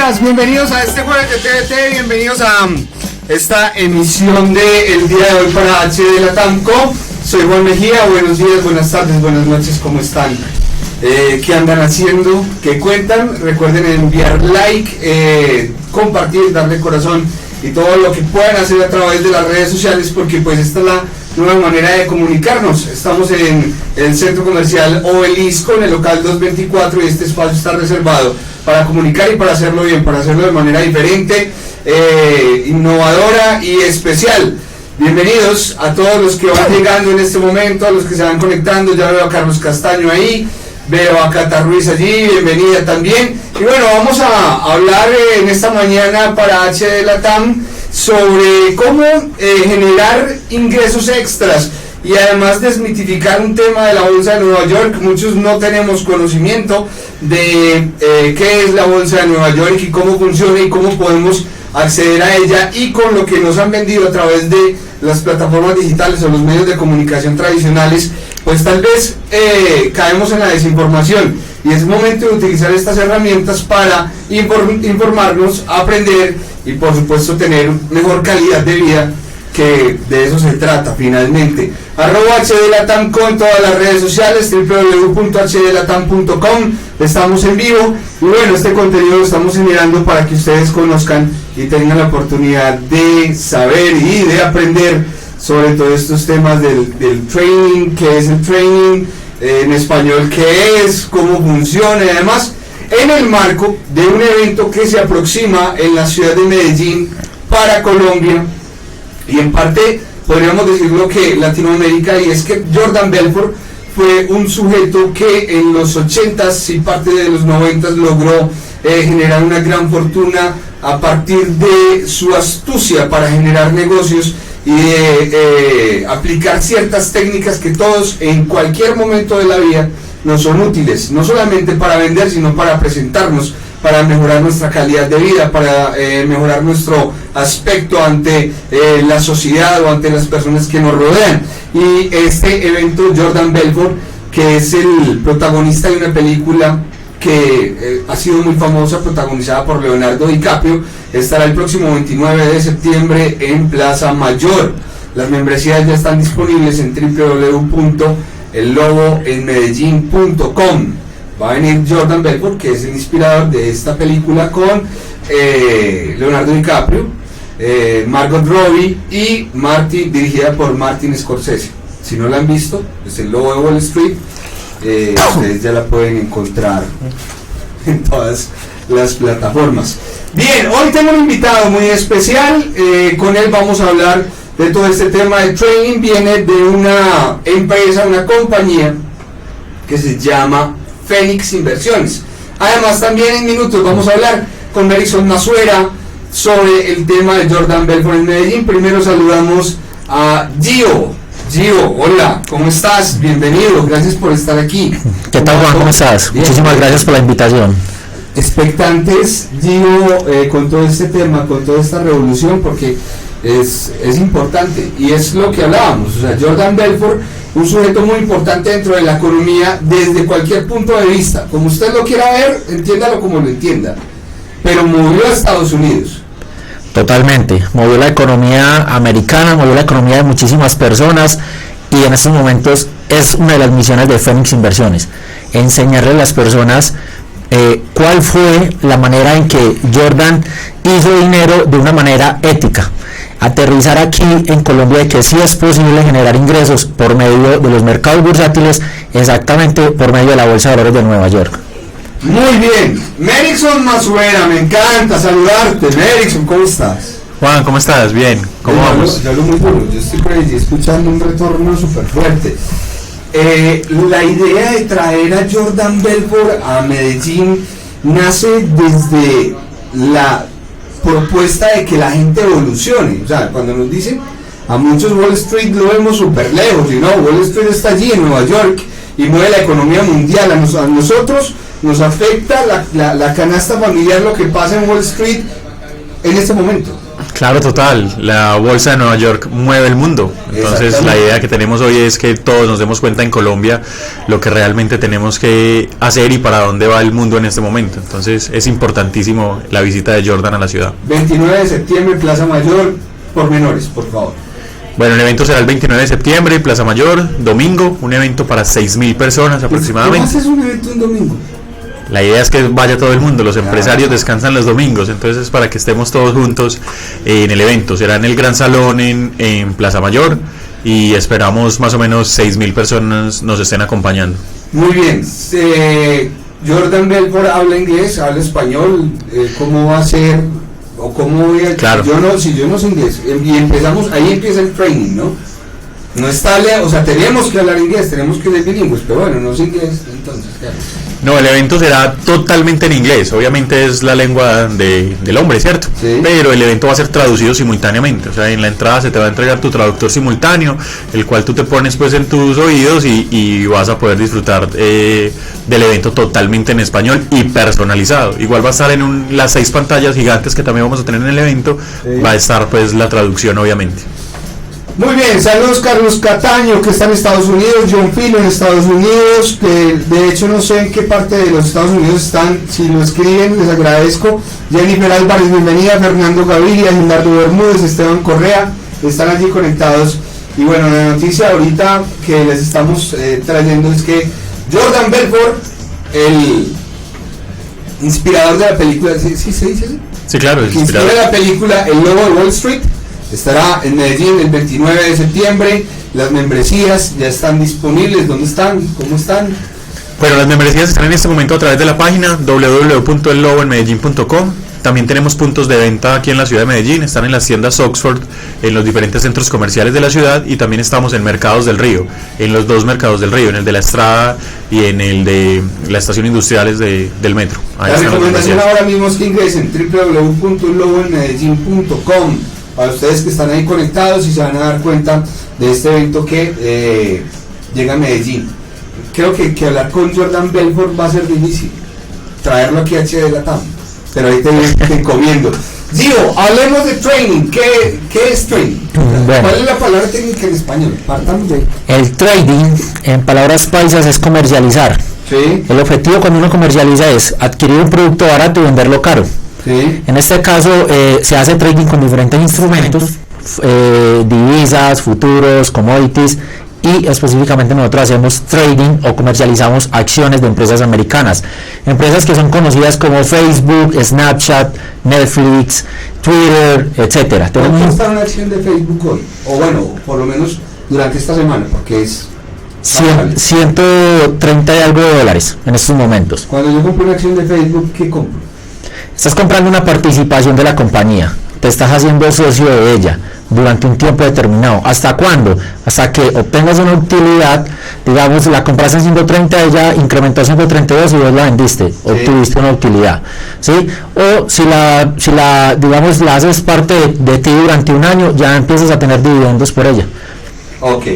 días, bienvenidos a este jueves de TVT, bienvenidos a esta emisión del día de hoy para HD Latam Co. Soy Juan Mejía, buenos días, buenas tardes, buenas noches, ¿cómo están? ¿Qué andan haciendo? ¿Qué cuentan? Recuerden enviar like, compartir, darle corazón y todo lo que puedan hacer a través de las redes sociales, porque pues esta es la nueva manera de comunicarnos. Estamos en el Centro Comercial Obelisco, en el local 224, y este espacio está reservado para comunicar y para hacerlo bien, para hacerlo de manera diferente, innovadora y especial. Bienvenidos a todos los que van llegando en este momento, a los que se van conectando. Ya veo a Carlos Castaño ahí, veo a Cata Ruiz allí, bienvenida también. Y bueno, vamos a hablar en esta mañana para HD Latam sobre cómo generar ingresos extras y además desmitificar un tema de la Bolsa de Nueva York. Muchos no tenemos conocimiento de qué es la Bolsa de Nueva York y cómo funciona y cómo podemos acceder a ella, y con lo que nos han vendido a través de las plataformas digitales o los medios de comunicación tradicionales, pues tal vez caemos en la desinformación, y es momento de utilizar estas herramientas para informarnos, aprender y por supuesto tener mejor calidad de vida, que de eso se trata finalmente. @HDLatamco en todas las redes sociales, www.hdlatam.com. Estamos en vivo y bueno, este contenido lo estamos generando para que ustedes conozcan y tengan la oportunidad de saber y de aprender sobre todos estos temas del training, qué es el training, en español qué es, cómo funciona, y además en el marco de un evento que se aproxima en la ciudad de Medellín para Colombia y en parte podríamos decirlo que Latinoamérica, y es que Jordan Belfort fue un sujeto que en los 80s y parte de los 90s logró generar una gran fortuna a partir de su astucia para generar negocios y de aplicar ciertas técnicas que todos en cualquier momento de la vida nos son útiles, no solamente para vender, sino para presentarnos, para mejorar nuestra calidad de vida, para mejorar nuestro aspecto ante la sociedad o ante las personas que nos rodean. Y este evento, Jordan Belfort, que es el protagonista de una película que ha sido muy famosa, protagonizada por Leonardo DiCaprio, estará el próximo 29 de septiembre en Plaza Mayor. Las membresías ya están disponibles en www.elloboenmedellin.com. Va a venir Jordan Belfort, que es el inspirador de esta película, con Leonardo DiCaprio, Margot Robbie y dirigida por Martin Scorsese. Si no la han visto, es El Lobo de Wall Street. Ustedes ya la pueden encontrar en todas las plataformas. Bien, hoy tengo un invitado muy especial. Con él vamos a hablar de todo este tema de trading. Viene de una empresa, una compañía que se llama Fénix Inversiones. Además, también en minutos vamos a hablar con Merison Masuera sobre el tema de Jordan Belfort en Medellín. Primero saludamos a Gio. Gio, hola, ¿cómo estás? Bienvenido, gracias por estar aquí. ¿Qué tal, Juan? ¿Cómo estás? Bien. Muchísimas gracias por la invitación. Expectantes, Gio, con todo este tema, con toda esta revolución, porque es importante, y es lo que hablábamos. O sea, Jordan Belfort, un sujeto muy importante dentro de la economía desde cualquier punto de vista, como usted lo quiera ver, entiéndalo como lo entienda, pero movió a Estados Unidos. Totalmente, movió la economía americana, movió la economía de muchísimas personas, y en estos momentos es una de las misiones de Fénix Inversiones, enseñarle a las personas cuál fue la manera en que Jordan hizo dinero de una manera ética. Aterrizar aquí en Colombia de que sí es posible generar ingresos por medio de los mercados bursátiles, exactamente por medio de la Bolsa de Valores de Nueva York. Muy bien, Merison Masuera, me encanta saludarte. Merison, ¿cómo estás? Juan, ¿cómo estás? Bien, ¿cómo vamos? Yo hablo muy duro, yo estoy por ahí escuchando un retorno súper fuerte. La idea de traer a Jordan Belfort a Medellín nace desde la propuesta de que la gente evolucione. O sea, cuando nos dicen a muchos Wall Street lo vemos súper lejos, y no, Wall Street está allí en Nueva York y mueve la economía mundial. A nosotros nos afecta la canasta familiar, lo que pasa en Wall Street en este momento. Claro, total. La bolsa de Nueva York mueve el mundo. Entonces, la idea que tenemos hoy es que todos nos demos cuenta en Colombia lo que realmente tenemos que hacer y para dónde va el mundo en este momento. Entonces, es importantísimo la visita de Jordan a la ciudad. 29 de septiembre, Plaza Mayor, pormenores, por favor. Bueno, el evento será el 29 de septiembre, Plaza Mayor, domingo, un evento para 6.000 personas aproximadamente. ¿Cómo haces un evento un domingo? La idea es que vaya todo el mundo, los empresarios descansan los domingos, entonces es para que estemos todos juntos en el evento. Será en el Gran Salón en Plaza Mayor y esperamos más o menos 6.000 personas nos estén acompañando. Muy bien. Jordan Belfort habla inglés, habla español, ¿cómo va a ser? ¿O cómo voy a...? Claro. Yo no sé inglés. Y empezamos, ahí empieza el training, ¿no? No está, o sea, tenemos que hablar inglés, tenemos que ser bilingües, pero bueno, no sé inglés, entonces, claro. No, el evento será totalmente en inglés, obviamente es la lengua del hombre, ¿cierto? Sí. Pero el evento va a ser traducido simultáneamente, o sea, en la entrada se te va a entregar tu traductor simultáneo, el cual tú te pones pues en tus oídos y vas a poder disfrutar del evento totalmente en español y personalizado. Igual va a estar en las 6 pantallas gigantes que también vamos a tener en el evento, sí. Va a estar pues la traducción obviamente. Muy bien, saludos Carlos Cataño, que está en Estados Unidos, John Filo en Estados Unidos, que de hecho no sé en qué parte de los Estados Unidos están, si lo escriben les agradezco. Jennifer Álvarez, bienvenida, Fernando Gaviria, Gildardo Bermúdez, Esteban Correa, están allí conectados. Y bueno, la noticia ahorita que les estamos trayendo es que Jordan Belfort, el inspirador de la película, ¿sí se dice así? Sí, claro, el que inspira la película El Lobo de Wall Street, estará en Medellín el 29 de septiembre. Las membresías ya están disponibles. ¿Dónde están? ¿Cómo están? Bueno, las membresías están en este momento a través de la página www.elloboenmedellin.com. También tenemos puntos de venta aquí en la ciudad de Medellín. Están en las tiendas Oxford, en los diferentes centros comerciales de la ciudad, y también estamos en Mercados del Río, en los 2 Mercados del Río, en el de la Estrada y en el de la estación industriales del metro. Ahí la recomendación ahora mismo es que ingresen www.elloboenmedellin.com para ustedes que están ahí conectados y se van a dar cuenta de este evento que llega a Medellín. Creo que hablar con Jordan Belfort va a ser difícil, traerlo aquí a HD Latam, pero ahí te encomiendo. Gio, hablemos de training. ¿Qué es training? Bueno, ¿cuál es la palabra técnica en español? Partamos de ahí. El trading, en palabras paisas, es comercializar. Sí. El objetivo cuando uno comercializa es adquirir un producto barato y venderlo caro. Sí. En este caso se hace trading con diferentes instrumentos, divisas, futuros, commodities, y específicamente nosotros hacemos trading o comercializamos acciones de empresas americanas, empresas que son conocidas como Facebook, Snapchat, Netflix, Twitter, etcétera. ¿Cuánto está una acción de Facebook hoy? O bueno, por lo menos durante esta semana, porque es 130 y algo de dólares en estos momentos. Cuando yo compro una acción de Facebook, ¿qué compro? Estás comprando una participación de la compañía, te estás haciendo socio de ella durante un tiempo determinado. ¿Hasta cuándo? Hasta que obtengas una utilidad, digamos, la compraste en 130, ella incrementó a 132 y vos la vendiste, sí. Obtuviste una utilidad, ¿sí? O si la digamos, la haces parte de ti durante un año, ya empiezas a tener dividendos por ella. Ok.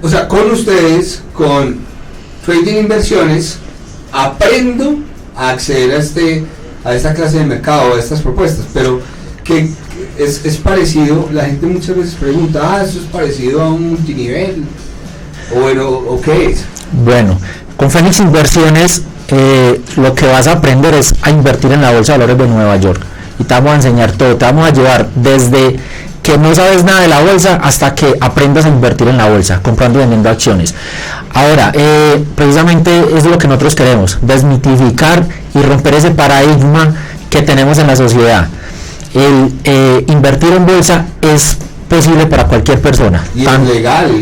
O sea, con ustedes, con Trading Inversiones, aprendo a acceder a esta clase de mercado, a estas propuestas, pero que es parecido. La gente muchas veces pregunta, eso es parecido a un multinivel, o bueno, ¿o qué es? Bueno, con Fénix Inversiones lo que vas a aprender es a invertir en la bolsa de valores de Nueva York, y te vamos a enseñar todo, te vamos a llevar desde que no sabes nada de la bolsa hasta que aprendas a invertir en la bolsa, comprando y vendiendo acciones. Ahora, precisamente es lo que nosotros queremos, desmitificar y romper ese paradigma que tenemos en la sociedad. El invertir en bolsa es posible para cualquier persona. Y es legal.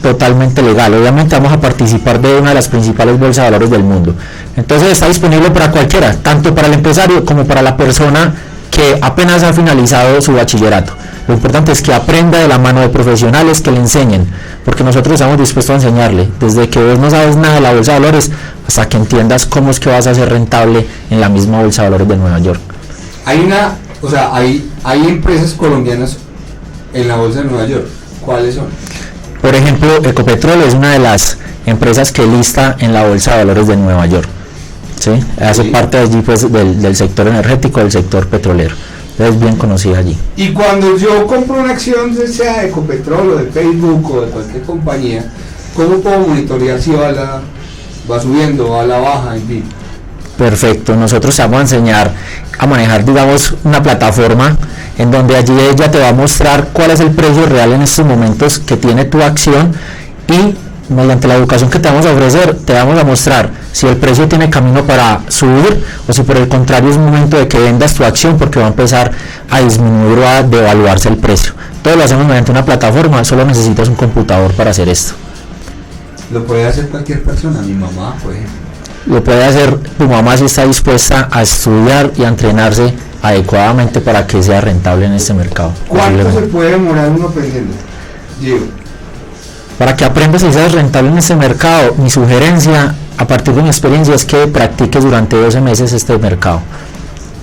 Totalmente legal. Obviamente vamos a participar de una de las principales bolsas de valores del mundo. Entonces está disponible para cualquiera, tanto para el empresario como para la persona que apenas ha finalizado su bachillerato. Lo importante es que aprenda de la mano de profesionales que le enseñen, porque nosotros estamos dispuestos a enseñarle, desde que vos no sabes nada de la bolsa de valores hasta que entiendas cómo es que vas a ser rentable en la misma bolsa de valores de Nueva York. Hay empresas colombianas en la bolsa de Nueva York. ¿Cuáles son? Por ejemplo, Ecopetrol es una de las empresas que lista en la bolsa de valores de Nueva York. ¿Sí? Hace parte allí pues del sector energético, del sector petrolero. es bien conocida allí. Y cuando yo compro una acción, sea de Ecopetrol o de Facebook o de cualquier compañía, ¿cómo puedo monitorear si va subiendo, va a la baja, en fin? Perfecto, nosotros te vamos a enseñar a manejar, digamos, una plataforma en donde allí ella te va a mostrar cuál es el precio real en estos momentos que tiene tu acción, y mediante la educación que te vamos a ofrecer, te vamos a mostrar si el precio tiene camino para subir o si por el contrario es momento de que vendas tu acción porque va a empezar a disminuir o a devaluarse el precio. Todo lo hacemos mediante una plataforma, solo necesitas un computador para hacer esto. Lo puede hacer cualquier persona, mi mamá, por ejemplo. Lo puede hacer tu mamá si está dispuesta a estudiar y a entrenarse adecuadamente para que sea rentable en este mercado. ¿Cuánto se puede demorar uno aprendiendo? Diego. Para que aprendas y seas rentable en este mercado, mi sugerencia, a partir de mi experiencia, es que practiques durante 12 meses este mercado.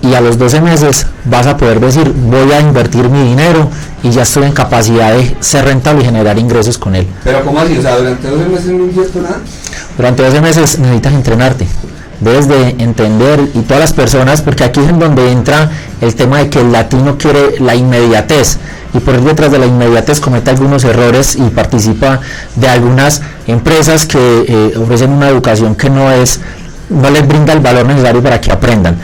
Y a los 12 meses vas a poder decir, voy a invertir mi dinero y ya estoy en capacidad de ser rentable y generar ingresos con él. ¿Pero cómo así? O sea, ¿durante 12 meses no invierto nada? Durante 12 meses necesitas entrenarte. Debes de entender, y todas las personas, porque aquí es en donde entra el tema de que el latino quiere la inmediatez, y por ir detrás de la inmediatez comete algunos errores y participa de algunas empresas que ofrecen una educación que no les brinda el valor necesario para que aprendan.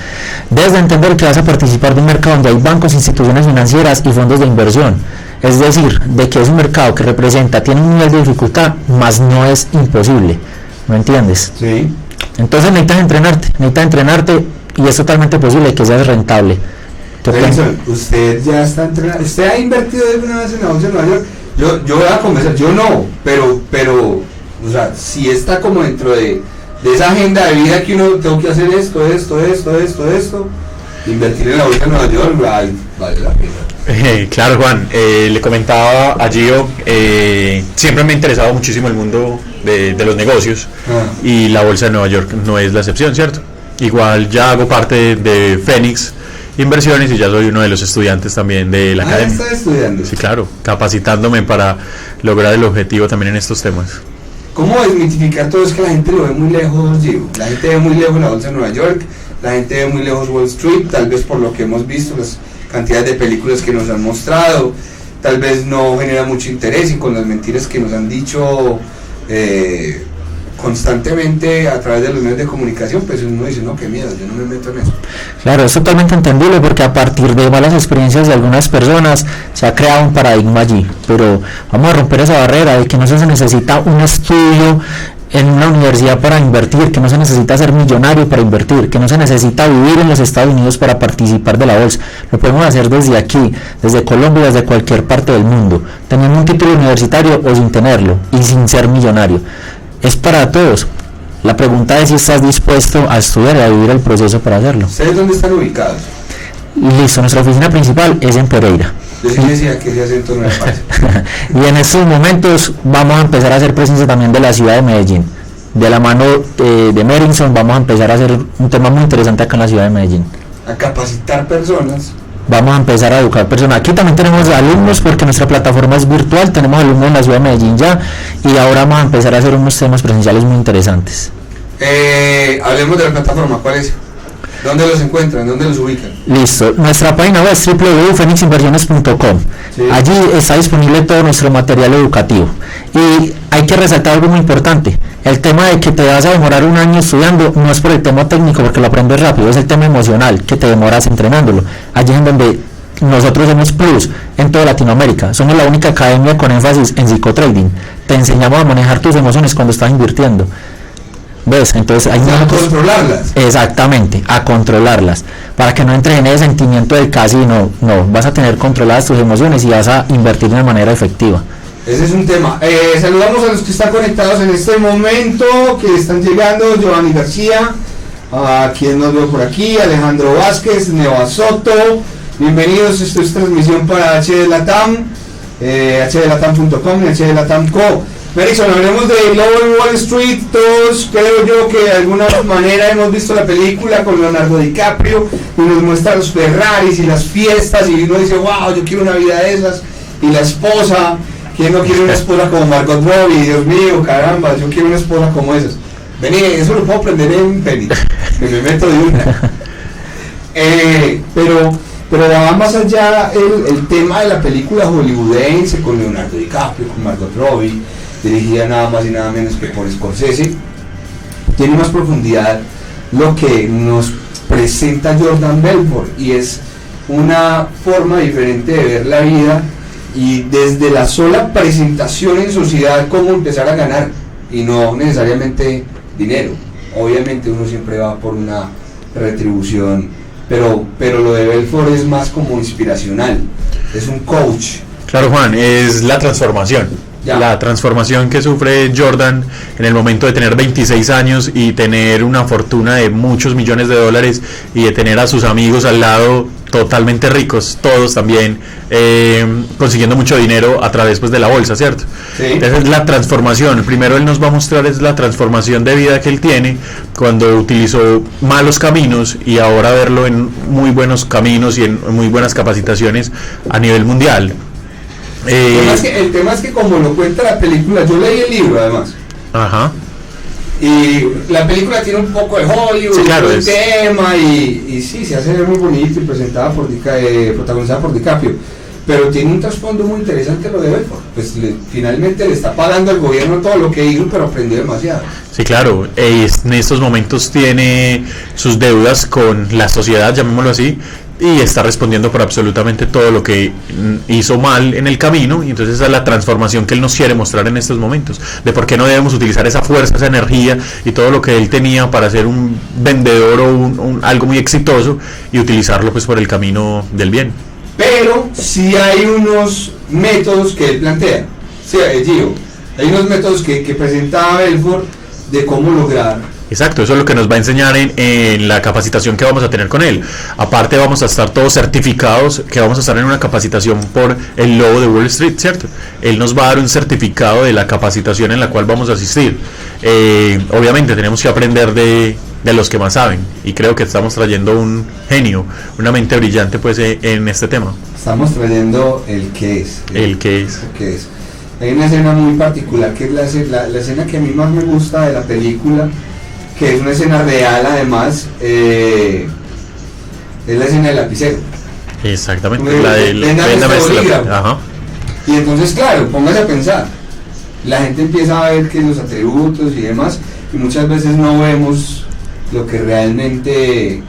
Debes de entender que vas a participar de un mercado donde hay bancos, instituciones financieras y fondos de inversión. Es decir, de que es un mercado que tiene un nivel de dificultad, mas no es imposible. ¿Me entiendes? Sí. Entonces necesitas entrenarte y es totalmente posible que seas rentable. Edison, usted ya está entrenado. ¿Usted ha invertido de alguna vez en la bolsa de Nueva York? Yo voy a conversar, yo no, pero, o sea, si está como dentro de esa agenda de vida que uno tengo que hacer esto, invertir en la bolsa de Nueva York, vale la pena. Claro, Juan, le comentaba a Gio, siempre me ha interesado muchísimo el mundo de los negocios, y la bolsa de Nueva York no es la excepción, ¿cierto? Igual ya hago parte de Phoenix Inversiones y ya soy uno de los estudiantes también de la academia. ¿Está estudiando? Sí, claro, capacitándome para lograr el objetivo también en estos temas. ¿Cómo desmitificar todo? Es que la gente lo ve muy lejos, Gio. La gente ve muy lejos la bolsa de Nueva York, la gente ve muy lejos Wall Street, tal vez por lo que hemos visto, las cantidades de películas que nos han mostrado, tal vez no genera mucho interés, y con las mentiras que nos han dicho constantemente a través de los medios de comunicación, pues uno dice, no, qué miedo, yo no me meto en eso. Claro, es totalmente entendible, porque a partir de malas experiencias de algunas personas se ha creado un paradigma allí, pero vamos a romper esa barrera de que no se necesita un estudio en una universidad para invertir, que no se necesita ser millonario para invertir, que no se necesita vivir en los Estados Unidos para participar de la bolsa. Lo podemos hacer desde aquí, desde Colombia, desde cualquier parte del mundo, teniendo un título universitario o sin tenerlo, y sin ser millonario. Es para todos. La pregunta es si estás dispuesto a estudiar y a vivir el proceso para hacerlo. ¿Ustedes dónde están ubicados? Listo, nuestra oficina principal es en Pereira. Yo sí decía que ese acento no era fácil. Y en estos momentos vamos a empezar a hacer presencia también de la ciudad de Medellín. De la mano de Merinson vamos a empezar a hacer un tema muy interesante acá en la ciudad de Medellín. A capacitar personas. Vamos a empezar a educar personas. Aquí también tenemos alumnos, porque nuestra plataforma es virtual, tenemos alumnos en la ciudad de Medellín ya, y ahora vamos a empezar a hacer unos temas presenciales muy interesantes. Hablemos de la plataforma, ¿cuál es? ¿Dónde los encuentran? ¿Dónde los ubican? Listo, nuestra página web es www.phoenixinversiones.com. Sí. Allí está disponible todo nuestro material educativo. Y hay que resaltar algo muy importante: el tema de que te vas a demorar un año estudiando no es por el tema técnico, porque lo aprendes rápido, es el tema emocional, que te demoras entrenándolo. Allí es en donde nosotros somos plus en toda Latinoamérica. Somos la única academia con énfasis en psicotrading. Te enseñamos a manejar tus emociones cuando estás invirtiendo. ¿Ves? Entonces hay a controlarlas. Exactamente, a controlarlas, para que no entres en ese sentimiento del casino. No, vas a tener controladas tus emociones y vas a invertir de una manera efectiva. Ese es un tema. Saludamos a los que están conectados en este momento, que están llegando: Giovanni García, a quien nos veo por aquí, Alejandro Vázquez, Neva Soto. Bienvenidos, esto es transmisión para HDLatam, hdlatam.com y HDLatam.co. Merickson, hablemos de Lobo en Wall Street. Todos creo yo que de alguna manera hemos visto la película con Leonardo DiCaprio, y nos muestra los Ferraris y las fiestas, y uno dice, wow, yo quiero una vida de esas. Y la esposa, ¿quién no quiere una esposa como Margot Robbie? Dios mío, caramba, yo quiero una esposa como esas. Vení, eso lo puedo aprender en Penny, que me meto de una. Pero pero va más allá el tema de la película hollywoodense con Leonardo DiCaprio, con Margot Robbie, dirigida nada más y nada menos que por Scorsese. Tiene más profundidad lo que nos presenta Jordan Belfort, y es una forma diferente de ver la vida, y desde la sola presentación en sociedad cómo empezar a ganar, y no necesariamente dinero. Obviamente uno siempre va por una retribución, pero lo de Belfort es más como inspiracional, es un coach. Claro, Juan, es la transformación. Ya. La transformación que sufre Jordan en el momento de tener 26 años y tener una fortuna de muchos millones de dólares, y de tener a sus amigos al lado totalmente ricos, todos también consiguiendo mucho dinero a través pues de la bolsa, ¿cierto? Sí. Esa es la transformación. Primero él nos va a mostrar es la transformación de vida que él tiene cuando utilizó malos caminos, y ahora verlo en muy buenos caminos y en muy buenas capacitaciones a nivel mundial. El tema es que como lo cuenta la película, yo leí el libro además. Ajá. Y la película tiene un poco de Hollywood, Sí, claro, el tema, y sí, se hace ver muy bonito y protagonizada por DiCaprio, pero tiene un trasfondo muy interesante lo de Belfort. Pues finalmente le está pagando al gobierno todo lo que hizo, pero aprendió demasiado. Sí, claro, en estos momentos tiene sus deudas con la sociedad, llamémoslo así, y está respondiendo por absolutamente todo lo que hizo mal en el camino, y entonces esa es la transformación que él nos quiere mostrar en estos momentos, de por qué no debemos utilizar esa fuerza, esa energía y todo lo que él tenía para ser un vendedor o algo muy exitoso, y utilizarlo pues por el camino del bien. Pero sí hay unos métodos que él plantea, sí, Gio, hay unos métodos que presenta Belfort de cómo lograr. Exacto, eso es lo que nos va a enseñar en la capacitación que vamos a tener con él. Aparte vamos a estar todos certificados, que vamos a estar en una capacitación por el lobo de Wall Street, ¿cierto? Él nos va a dar un certificado de la capacitación en la cual vamos a asistir. Obviamente tenemos que aprender de los que más saben, y creo que estamos trayendo un genio, una mente brillante pues en este tema. Estamos trayendo el que es. El que es. Hay una escena muy particular que es la escena que a mí más me gusta de la película, que es una escena real además, es la escena del lapicero. Exactamente, la del Ajá. Y entonces, claro, póngase a pensar, la gente empieza a ver que los atributos y demás, y muchas veces no vemos lo que realmente,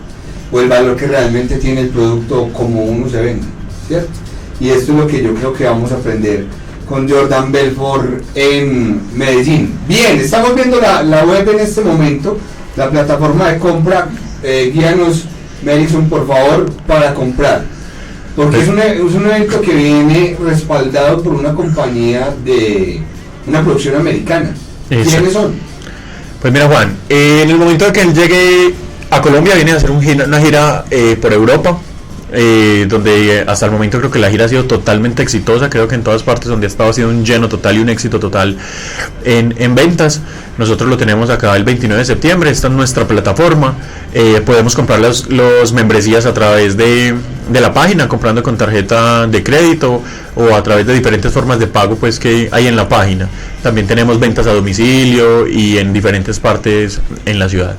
o el valor que realmente tiene el producto como uno se vende, ¿cierto? Y esto es lo que yo creo que vamos a aprender con Jordan Belfort en Medellín. Bien, estamos viendo la web en este momento, la plataforma de compra. Guíanos, Melison, por favor, para comprar, porque es un evento que viene respaldado por una compañía de una producción americana. ¿Quiénes son? Pues mira, Juan, en el momento de que él llegue a Colombia, viene a hacer una gira por Europa, donde hasta el momento creo que la gira ha sido totalmente exitosa. Creo que en todas partes donde ha estado ha sido un lleno total y un éxito total en ventas. Nosotros lo tenemos acá el 29 de septiembre, esta es nuestra plataforma. Podemos comprar los membresías a través de la página, comprando con tarjeta de crédito o a través de diferentes formas de pago pues que hay en la página. También tenemos ventas a domicilio y en diferentes partes en la ciudad.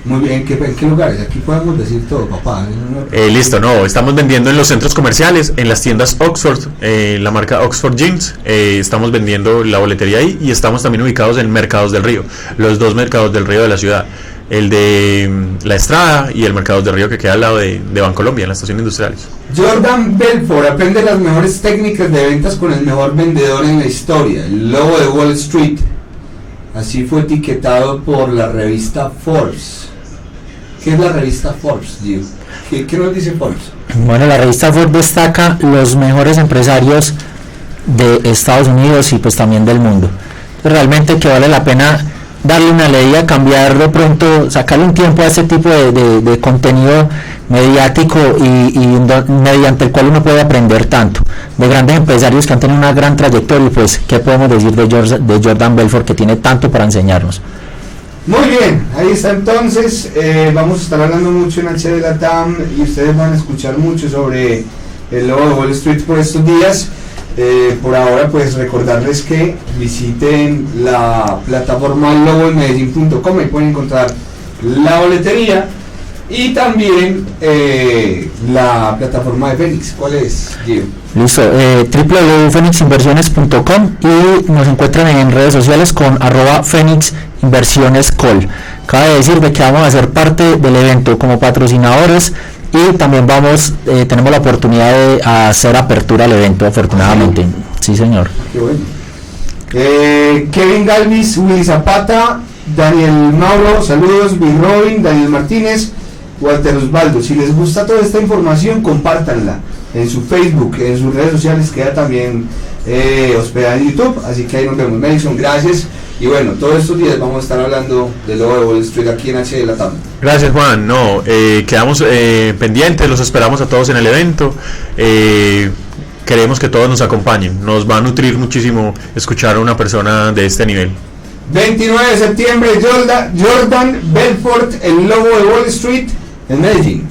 Muy bien, ¿en qué lugares? Aquí podemos decir todo, papá. Listo, no, estamos vendiendo en los centros comerciales, en las tiendas Oxford, la marca Oxford Jeans, estamos vendiendo la boletería ahí, y estamos también ubicados en Mercados del Río, los dos Mercados del Río de la ciudad, el de La Estrada y el Mercados del Río que queda al lado de Bancolombia, en la estación Industriales. Jordan Belfort aprende las mejores técnicas de ventas con el mejor vendedor en la historia, el lobo de Wall Street. Así fue etiquetado por la revista Forbes. ¿Qué es la revista Forbes, Gio? ¿Qué nos dice Forbes? Bueno, la revista Forbes destaca los mejores empresarios de Estados Unidos y pues también del mundo. Realmente que vale la pena darle una leída, cambiar de pronto, sacarle un tiempo a este tipo de contenido mediático y mediante el cual uno puede aprender tanto de grandes empresarios que han tenido una gran trayectoria. Y pues, ¿qué podemos decir de Jordan Belfort, que tiene tanto para enseñarnos? Muy bien, ahí está entonces. Vamos a estar hablando mucho en HD Latam y ustedes van a escuchar mucho sobre el lobo de Wall Street por estos días. Por ahora pues recordarles que visiten la plataforma loboenmedellin.com, y pueden encontrar la boletería, Y también la plataforma de Fénix. ¿Cuál es, Gio? Listo, www.fenixinversiones.com y nos encuentran en redes sociales con @FenixInversionesCall. Cabe decir de que vamos a ser parte del evento como patrocinadores y también tenemos la oportunidad de hacer apertura al evento, afortunadamente. Sí, señor. Qué bueno. Kevin Galvis, Willy Zapata, Daniel Mauro, saludos, Bill Robin, Daniel Martínez, Walter Osvaldo. Si les gusta toda esta información, compártanla en su Facebook, en sus redes sociales, queda también hospedada en YouTube, así que ahí nos vemos. Madison, gracias. Y bueno, todos estos días vamos a estar hablando de lo de Wall Street aquí en HD Latam. Gracias, Juan. No, quedamos pendientes, los esperamos a todos en el evento. Queremos que todos nos acompañen. Nos va a nutrir muchísimo escuchar a una persona de este nivel. 29 de septiembre, Jordan Belfort, el lobo de Wall Street en Medellín.